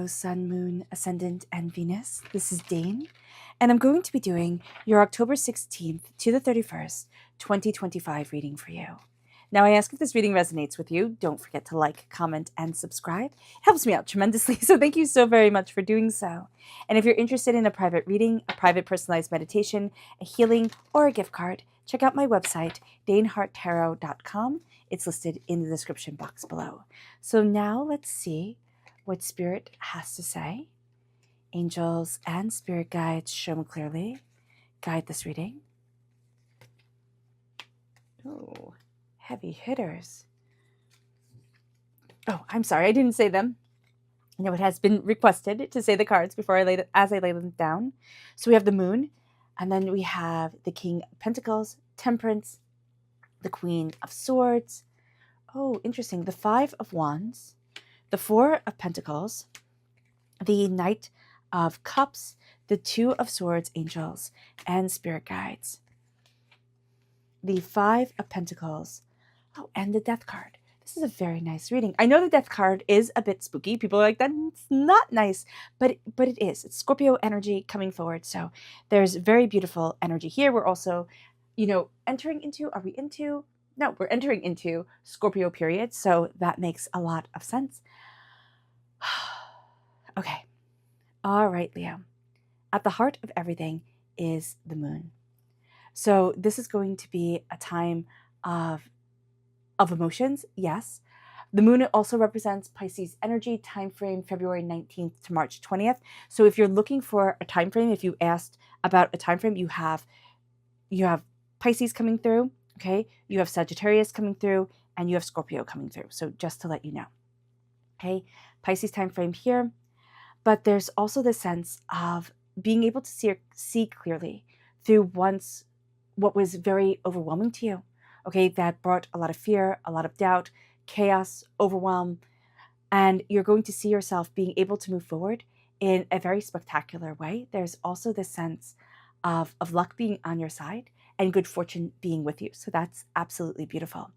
Leo, Sun, Moon, Ascendant, and Venus. This is Dane, and I'm going to be doing your October 16th to the 31st, 2025 reading for you. Now, I ask if this reading resonates with you. Don't forget to like, comment, and subscribe. It helps me out tremendously, so thank you so very much for doing so. And if you're interested in a private reading, a private personalized meditation, a healing, or a gift card, check out my website, daneharttarot.com. It's listed in the description box below. So now let's see what Spirit has to say. Angels and Spirit guides, show me clearly. Guide this reading. Oh, heavy hitters. Oh, I'm sorry, I didn't say them. I know it has been requested to say the cards before I lay them down. So we have the Moon, and then we have the King of Pentacles, Temperance, the Queen of Swords. Oh, interesting. The Five of Wands, the Four of Pentacles, the Knight of Cups, the Two of Swords, Angels, and Spirit Guides. The Five of Pentacles. Oh, and the Death card. This is a very nice reading. I know the Death card is a bit spooky. People are like, that's not nice, but it is. It's Scorpio energy coming forward. So there's very beautiful energy here. We're also, entering into, we're entering into Scorpio period. So that makes a lot of sense. Okay. All right, Leo. At the heart of everything is the Moon. So this is going to be a time of emotions, yes. The Moon also represents Pisces energy, time frame February 19th to March 20th. So if you're looking for a time frame, if you asked about a time frame, you have Pisces coming through, okay? You have Sagittarius coming through, and you have Scorpio coming through. So just to let you know, okay? Pisces time frame here, but there's also the sense of being able to see clearly through once what was very overwhelming to you, okay? That brought a lot of fear, a lot of doubt, chaos, overwhelm, and you're going to see yourself being able to move forward in a very spectacular way. There's also this sense of luck being on your side and good fortune being with you. So that's absolutely beautiful.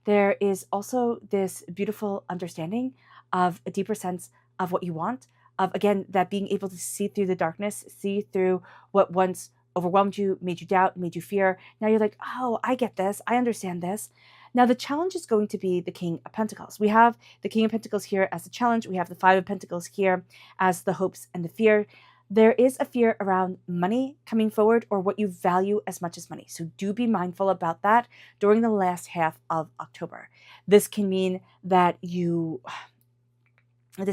There is also this beautiful understanding of a deeper sense of what you want, of, again, that being able to see through the darkness, see through what once overwhelmed you, made you doubt, made you fear. Now you're like, oh, I get this. I understand this. Now the challenge is going to be the King of Pentacles. We have the King of Pentacles here as a challenge. We have the Five of Pentacles here as the hopes and the fear. There is a fear around money coming forward, or what you value as much as money. So do be mindful about that during the last half of October. This can mean that this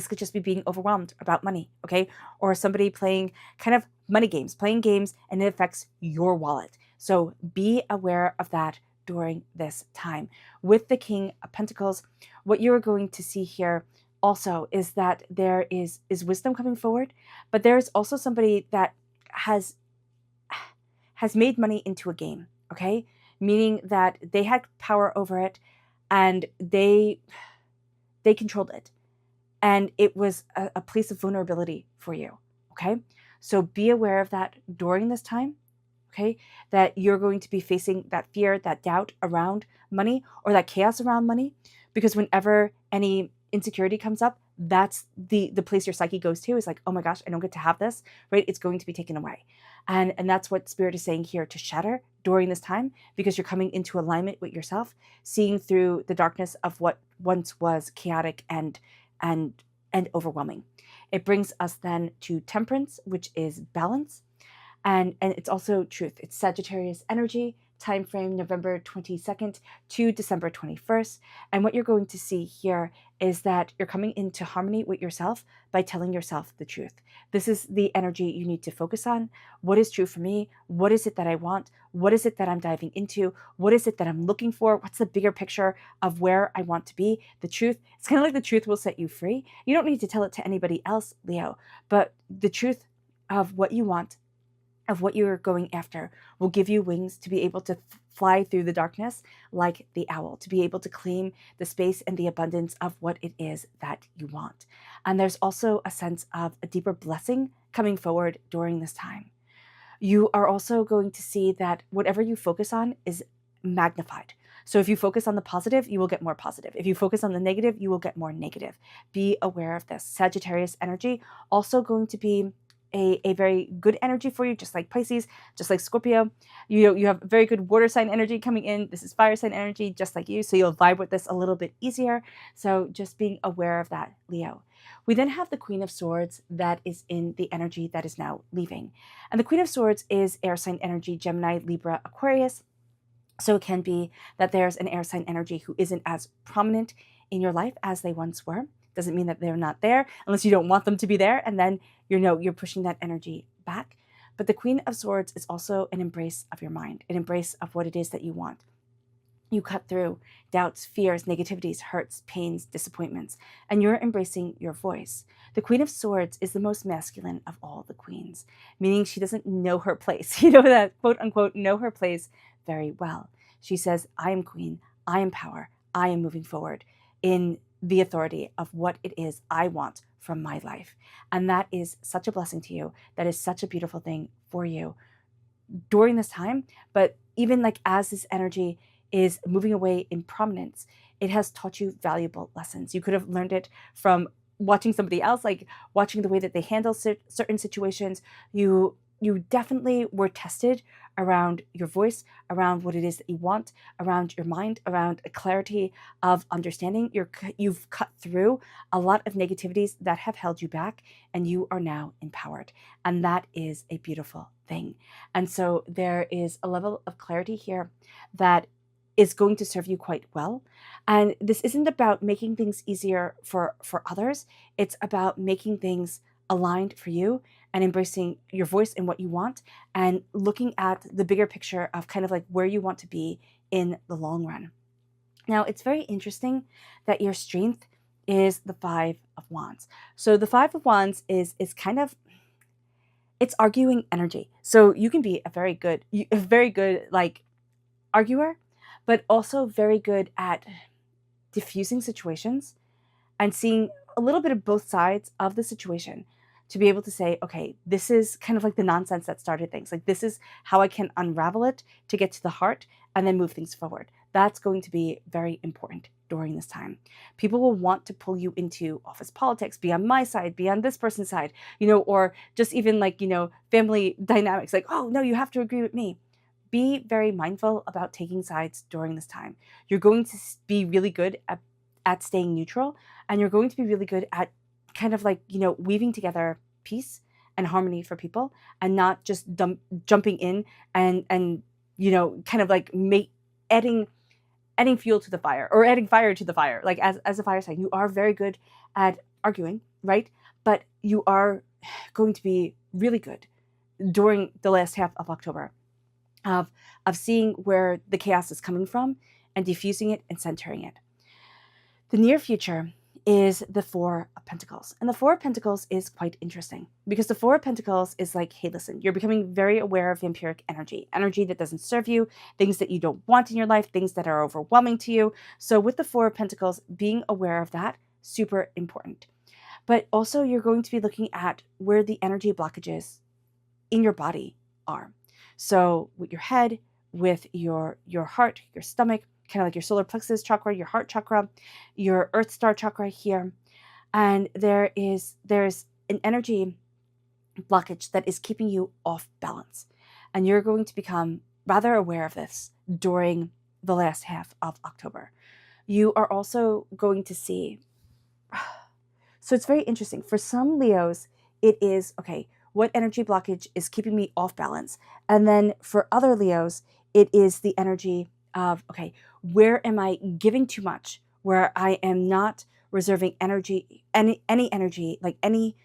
could just be being overwhelmed about money, okay? Or somebody playing kind of money games, and it affects your wallet. So be aware of that during this time. With the King of Pentacles, what you're going to see here also is that there is wisdom coming forward, but there is also somebody that has made money into a game, okay? Meaning that they had power over it and they controlled it. And it was a place of vulnerability for you, okay? So be aware of that during this time, okay? That you're going to be facing that fear, that doubt around money, or that chaos around money, because whenever any insecurity comes up, that's the place your psyche goes to, is like, oh my gosh, I don't get to have this, right? It's going to be taken away. And that's what Spirit is saying here, to shatter during this time, because you're coming into alignment with yourself, seeing through the darkness of what once was chaotic and overwhelming. It brings us then to Temperance, which is balance, and it's also truth. It's Sagittarius energy, time frame November 22nd to December 21st. And what you're going to see here is that you're coming into harmony with yourself by telling yourself the truth. This is the energy you need to focus on. What is true for me? What is it that I want? What is it that I'm diving into? What is it that I'm looking for? What's the bigger picture of where I want to be? The truth. It's kind of like the truth will set you free. You don't need to tell it to anybody else, Leo, but the truth of what you want, of what you're going after, will give you wings to be able to fly through the darkness like the owl, to be able to claim the space and the abundance of what it is that you want. And there's also a sense of a deeper blessing coming forward during this time. You are also going to see that whatever you focus on is magnified. So if you focus on the positive, you will get more positive. If you focus on the negative, you will get more negative. Be aware of this. Sagittarius energy also going to be a very good energy for you, just like Pisces, just like Scorpio. You have very good water sign energy coming in. This is fire sign energy, just like you. So you'll vibe with this a little bit easier. So just being aware of that, Leo. We then have the Queen of Swords that is in the energy that is now leaving. And the Queen of Swords is air sign energy, Gemini, Libra, Aquarius. So it can be that there's an air sign energy who isn't as prominent in your life as they once were. Doesn't mean that they're not there unless you don't want them to be there. And then you're pushing that energy back. But the Queen of Swords is also an embrace of your mind, an embrace of what it is that you want. You cut through doubts, fears, negativities, hurts, pains, disappointments, and you're embracing your voice. The Queen of Swords is the most masculine of all the queens, meaning she doesn't know her place. You know, that quote unquote know her place very well. She says, I am queen, I am power, I am moving forward in the authority of what it is I want from my life. And that is such a blessing to you. That is such a beautiful thing for you during this time. But even like as this energy is moving away in prominence, it has taught you valuable lessons. You could have learned it from watching somebody else, like watching the way that they handle certain situations. You definitely were tested around your voice, around what it is that you want, around your mind, around a clarity of understanding. You've cut through a lot of negativities that have held you back, and you are now empowered. And that is a beautiful thing. And so there is a level of clarity here that is going to serve you quite well. And this isn't about making things easier for others. It's about making things aligned for you and embracing your voice and what you want and looking at the bigger picture of kind of like where you want to be in the long run. Now, it's very interesting that your strength is the Five of Wands. So the Five of Wands is kind of, it's arguing energy. So you can be a very good like arguer, but also very good at diffusing situations and seeing a little bit of both sides of the situation to be able to say, okay, this is kind of like the nonsense that started things. Like, this is how I can unravel it to get to the heart and then move things forward. That's going to be very important during this time. People will want to pull you into office politics, be on my side, be on this person's side, or just even like, family dynamics. Like, oh, no, you have to agree with me. Be very mindful about taking sides during this time. You're going to be really good at staying neutral, and you're going to be really good at kind of like, weaving together peace and harmony for people, and not just jumping in and kind of like adding fuel to the fire, or adding fire to the fire. Like as a fire sign, you are very good at arguing, right? But you are going to be really good during the last half of October of seeing where the chaos is coming from and diffusing it and centering it. The near future is the Four of Pentacles. And the Four of Pentacles is quite interesting because the Four of Pentacles is like, hey, listen, you're becoming very aware of vampiric energy that doesn't serve you, things that you don't want in your life, things that are overwhelming to you. So with the Four of Pentacles, being aware of that, super important. But also you're going to be looking at where the energy blockages in your body are. So with your head, with your heart, your stomach, kind of like your solar plexus chakra, your heart chakra, your earth star chakra here. And there's an energy blockage that is keeping you off balance. And you're going to become rather aware of this during the last half of October. You are also going to see, so it's very interesting. For some Leos, it is, okay, what energy blockage is keeping me off balance? And then for other Leos, it is the energy of, okay, where am I giving too much? Where I am not reserving energy, any energy, like any,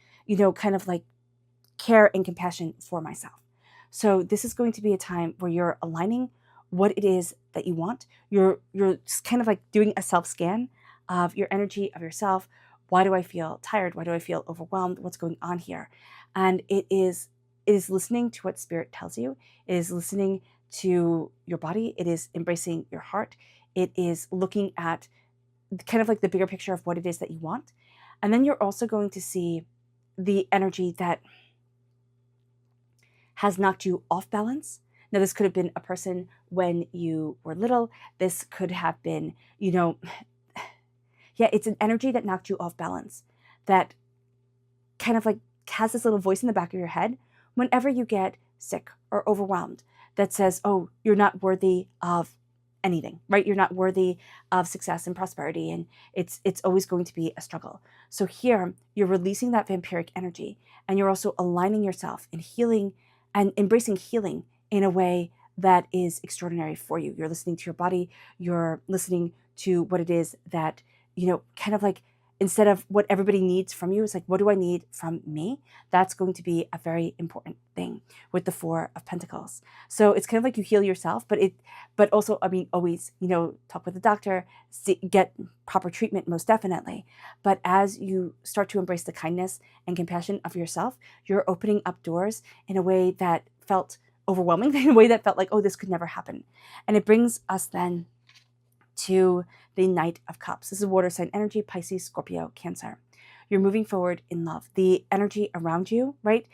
kind of like care and compassion for myself. So this is going to be a time where you're aligning what it is that you want. You're just kind of like doing a self-scan of your energy, of yourself. Why do I feel tired? Why do I feel overwhelmed? What's going on here? And it is listening to what spirit tells you. It is listening to your body. It is embracing your heart. It is looking at kind of like the bigger picture of what it is that you want. And then you're also going to see the energy that has knocked you off balance, Now, this could have been a person when you were little. This could have been, yeah, it's an energy that knocked you off balance, that kind of like has this little voice in the back of your head whenever you get sick or overwhelmed that says, oh, you're not worthy of anything, right? You're not worthy of success and prosperity, and it's always going to be a struggle. So here, you're releasing that vampiric energy, and you're also aligning yourself and healing and embracing healing in a way that is extraordinary for you. You're listening to your body, you're listening to what it is that, kind of like, instead of what everybody needs from you, it's like, what do I need from me? That's going to be a very important thing with the Four of Pentacles. So it's kind of like you heal yourself, but also, I mean, always, talk with the doctor, get proper treatment, most definitely. But as you start to embrace the kindness and compassion of yourself, you're opening up doors in a way that felt overwhelming, in a way that felt like, oh, this could never happen. And it brings us then to the Knight of Cups. This is water sign energy, Pisces, Scorpio, Cancer. You're moving forward in love. The energy around you, right?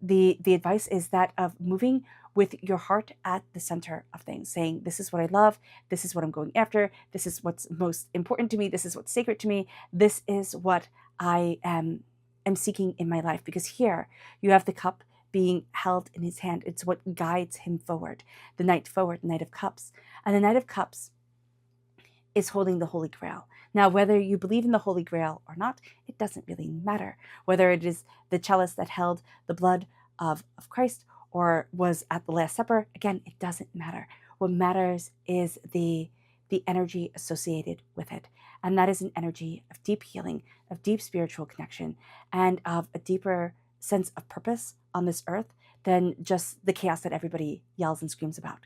The advice is that of moving with your heart at the center of things, saying, this is what I love, this is what I'm going after, this is what's most important to me, this is what's sacred to me, this is what I am seeking in my life. Because here you have the cup being held in his hand. It's what guides him forward. The Knight forward, Knight of Cups. And the Knight of Cups is holding the Holy Grail. Now, whether you believe in the Holy Grail or not, it doesn't really matter. Whether it is the chalice that held the blood of Christ or was at the Last Supper, again, it doesn't matter. What matters is the energy associated with it. And that is an energy of deep healing, of deep spiritual connection, and of a deeper sense of purpose on this earth than just the chaos that everybody yells and screams about.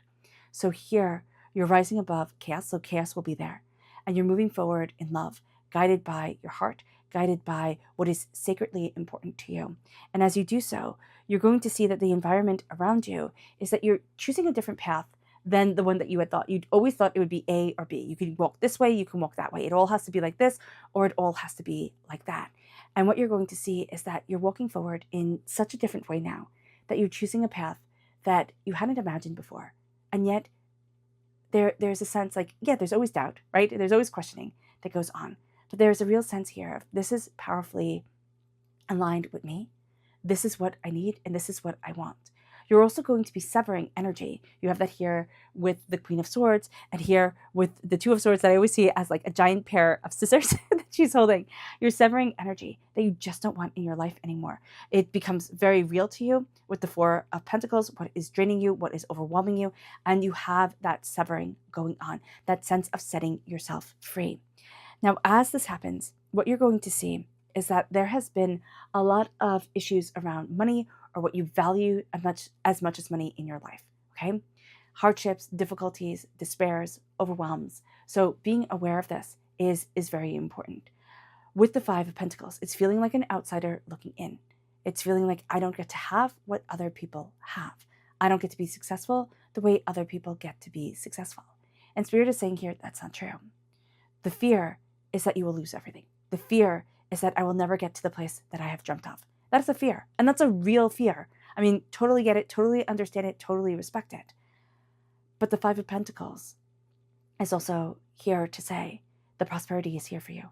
So here, you're rising above chaos, so chaos will be there. And you're moving forward in love, guided by your heart, guided by what is sacredly important to you. And as you do so, you're going to see that the environment around you is that you're choosing a different path than the one that you had thought. You'd always thought it would be A or B. You could walk this way, you can walk that way. It all has to be like this, or it all has to be like that. And what you're going to see is that you're walking forward in such a different way now, that you're choosing a path that you hadn't imagined before. And yet, there's a sense like, yeah, there's always doubt, right? There's always questioning that goes on. But there's a real sense here of, this is powerfully aligned with me. This is what I need, and this is what I want. You're also going to be severing energy. You have that here with the Queen of Swords, and here with the Two of Swords that I always see as like a giant pair of scissors that she's holding. You're severing energy that you just don't want in your life anymore. It becomes very real to you with the Four of Pentacles, what is draining you, what is overwhelming you, and you have that severing going on, that sense of setting yourself free. Now, as this happens, what you're going to see is that there has been a lot of issues around money, or what you value as much as money in your life, okay? Hardships, difficulties, despairs, overwhelms. So being aware of this is very important. With the Five of Pentacles, it's feeling like an outsider looking in. It's feeling like, I don't get to have what other people have. I don't get to be successful the way other people get to be successful. And Spirit is saying here, that's not true. The fear is that you will lose everything. The fear is that I will never get to the place that I have dreamt of. That's a fear. And that's a real fear. I mean, totally get it, totally understand it, totally respect it. But the Five of Pentacles is also here to say the prosperity is here for you.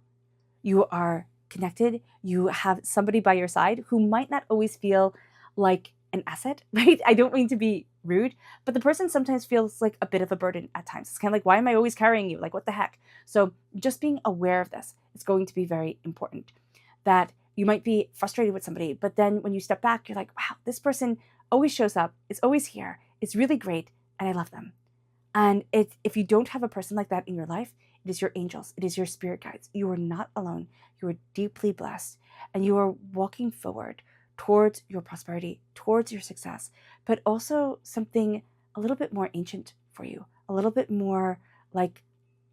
You are connected. You have somebody by your side who might not always feel like an asset, right? I don't mean to be rude, but the person sometimes feels like a bit of a burden at times. It's kind of like, why am I always carrying you? Like, what the heck? So just being aware of this is going to be very important. That you might be frustrated with somebody, but then when you step back, you're like, wow, this person always shows up. It's always here. It's really great. And I love them. And if you don't have a person like that in your life, it is your angels. It is your spirit guides. You are not alone. You are deeply blessed. And you are walking forward towards your prosperity, towards your success, but also something a little bit more ancient for you, a little bit more like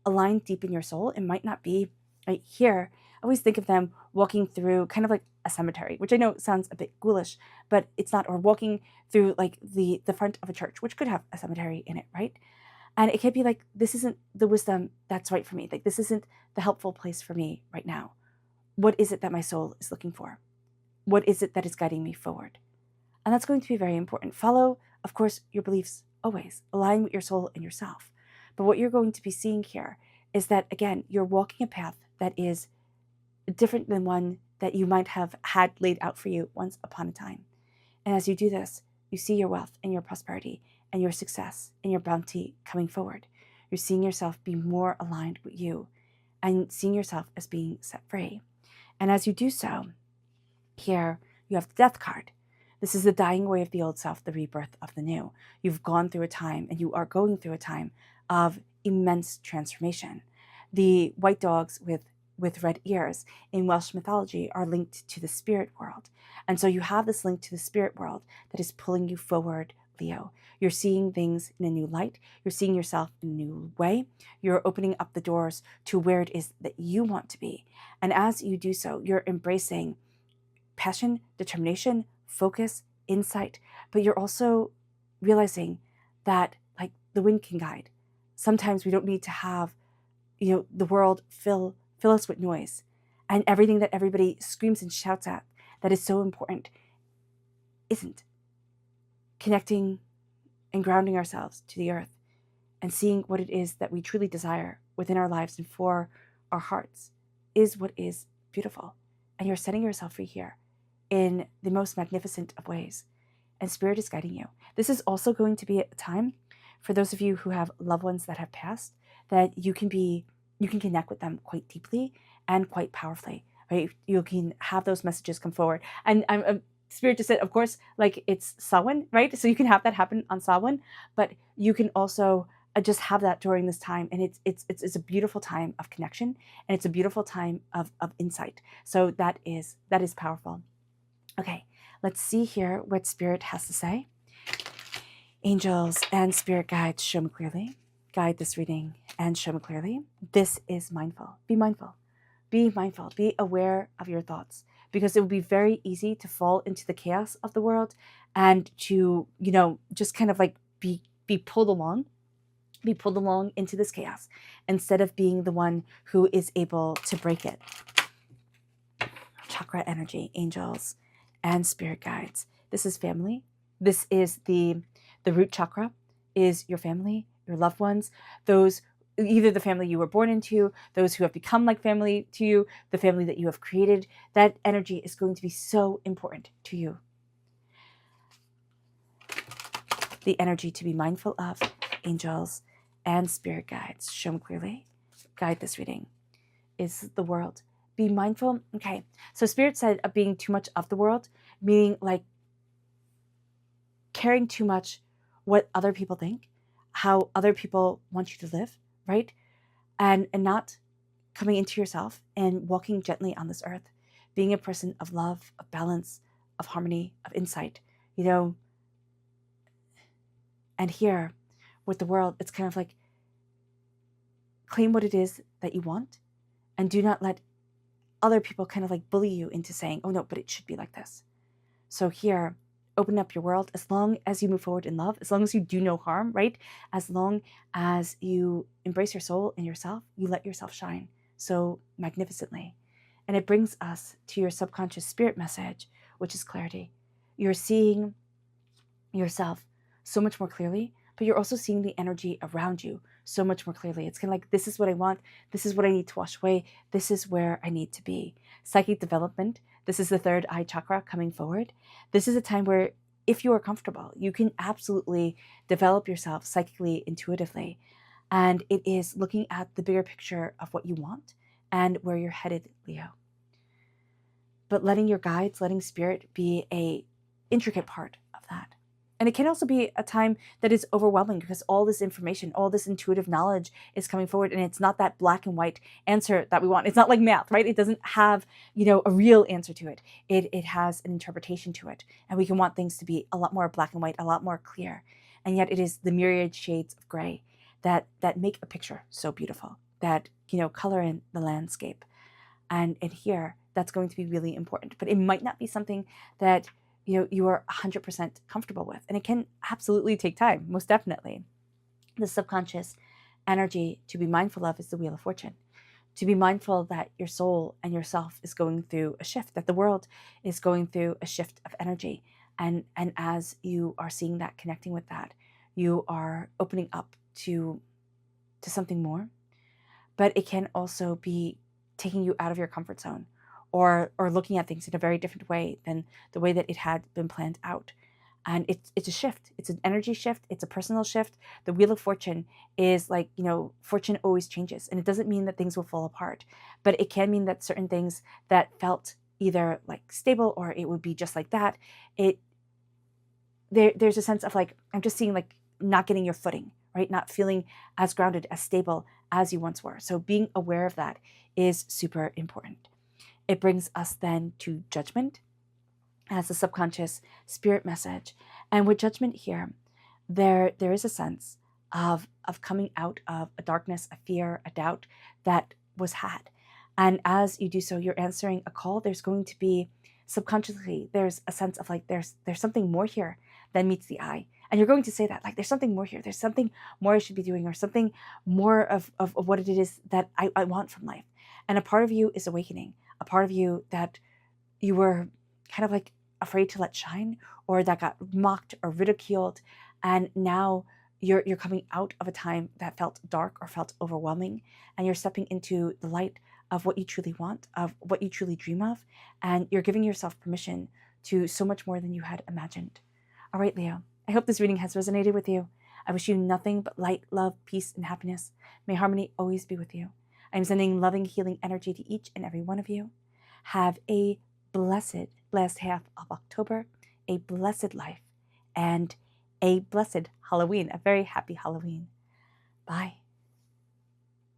aligned deep in your soul. It might not be right here. I always think of them walking through kind of like a cemetery, which I know sounds a bit ghoulish, but it's not, or walking through like the front of a church, which could have a cemetery in it, right? And it could be like, this isn't the wisdom that's right for me. Like, this isn't the helpful place for me right now. What is it that my soul is looking for? What is it that is guiding me forward? And that's going to be very important. Follow, of course, your beliefs always. Align with your soul and yourself. But what you're going to be seeing here is that, again, you're walking a path that is different than one that you might have had laid out for you once upon a time. And as you do this, you see your wealth and your prosperity and your success and your bounty coming forward. You're seeing yourself be more aligned with you and seeing yourself as being set free. And as you do so, here you have the Death card. This is the dying away of the old self, the rebirth of the new. You've gone through a time, and you are going through a time of immense transformation. The white dogs with red ears in Welsh mythology are linked to the spirit world. And so you have this link to the spirit world that is pulling you forward, Leo. You're seeing things in a new light. You're seeing yourself in a new way. You're opening up the doors to where it is that you want to be. And as you do so, you're embracing passion, determination, focus, insight, but you're also realizing that, like, the wind can guide. Sometimes we don't need to have, the world fill us with noise and everything that everybody screams and shouts at that is so important isn't. Connecting and grounding ourselves to the earth and seeing what it is that we truly desire within our lives and for our hearts is what is beautiful. And you're setting yourself free here in the most magnificent of ways. And Spirit is guiding you. This is also going to be a time for those of you who have loved ones that have passed, that you can connect with them quite deeply and quite powerfully, right? You can have those messages come forward. And Spirit just said, of course, like, it's Samhain, right? So you can have that happen on Samhain, but you can also just have that during this time. And it's a beautiful time of connection, and it's a beautiful time of insight. So that is powerful. Okay, let's see here what Spirit has to say. Angels and spirit guides, show me clearly. Guide this reading and show me clearly. This is mindful. Be mindful. Be mindful. Be aware of your thoughts, because it would be very easy to fall into the chaos of the world and to, just kind of like be pulled along into this chaos instead of being the one who is able to break it. Chakra energy, angels and spirit guides. This is family. This is the root chakra is your family, your loved ones, those, either the family you were born into, those who have become like family to you, the family that you have created. That energy is going to be so important to you. The energy to be mindful of, angels and spirit guides, show me clearly. Guide this reading is the world. Be mindful. Okay, so Spirit said of being too much of the world, meaning like caring too much what other people think, how other people want you to live, right? And not coming into yourself and walking gently on this earth, being a person of love, of balance, of harmony, of insight, And here with the world, it's kind of like claim what it is that you want and do not let other people kind of like bully you into saying, oh no, but it should be like this. So here, open up your world as long as you move forward in love, as long as you do no harm, right? As long as you embrace your soul and yourself, you let yourself shine so magnificently. And it brings us to your subconscious spirit message, which is clarity. You're seeing yourself so much more clearly, but you're also seeing the energy around you so much more clearly. It's kind of like, this is what I want. This is what I need to wash away. This is where I need to be. Psychic development. This is the third eye chakra coming forward. This is a time where, if you are comfortable, you can absolutely develop yourself psychically, intuitively. And it is looking at the bigger picture of what you want and where you're headed, Leo. But letting your guides, letting Spirit be a intricate part of that. And it can also be a time that is overwhelming because all this information, all this intuitive knowledge is coming forward, and it's not that black and white answer that we want. It's not like math, right? It doesn't have, a real answer to it. It has an interpretation to it. And we can want things to be a lot more black and white, a lot more clear. And yet it is the myriad shades of gray that make a picture so beautiful, that, color in the landscape. And here, that's going to be really important. But it might not be something that you are 100% comfortable with. And it can absolutely take time, most definitely. The subconscious energy to be mindful of is the Wheel of Fortune. To be mindful that your soul and yourself is going through a shift, that the world is going through a shift of energy. And as you are seeing that, connecting with that, you are opening up to something more. But it can also be taking you out of your comfort zone, or looking at things in a very different way than the way that it had been planned out. And it's a shift. It's an energy shift. It's a personal shift. The Wheel of Fortune is like, fortune always changes. And it doesn't mean that things will fall apart, but it can mean that certain things that felt either like stable or it would be just like that, there's a sense of like, I'm just seeing like not getting your footing, right? Not feeling as grounded, as stable as you once were. So being aware of that is super important. It brings us then to judgment as a subconscious spirit message. And with judgment here, there is a sense of coming out of a darkness, a fear, a doubt that was had. And as you do so, you're answering a call. There's going to be subconsciously, there's a sense of like, there's something more here than meets the eye. And you're going to say that, like, there's something more here. There's something more I should be doing, or something more of what it is that I want from life. And a part of you is awakening, a part of you that you were kind of like afraid to let shine, or that got mocked or ridiculed. And now you're coming out of a time that felt dark or felt overwhelming, and you're stepping into the light of what you truly want, of what you truly dream of, and you're giving yourself permission to so much more than you had imagined. All right, Leo, I hope this reading has resonated with you. I wish you nothing but light, love, peace, and happiness. May harmony always be with you. I'm sending loving, healing energy to each and every one of you. Have a blessed last half of October, a blessed life, and a blessed Halloween, a very happy Halloween. Bye.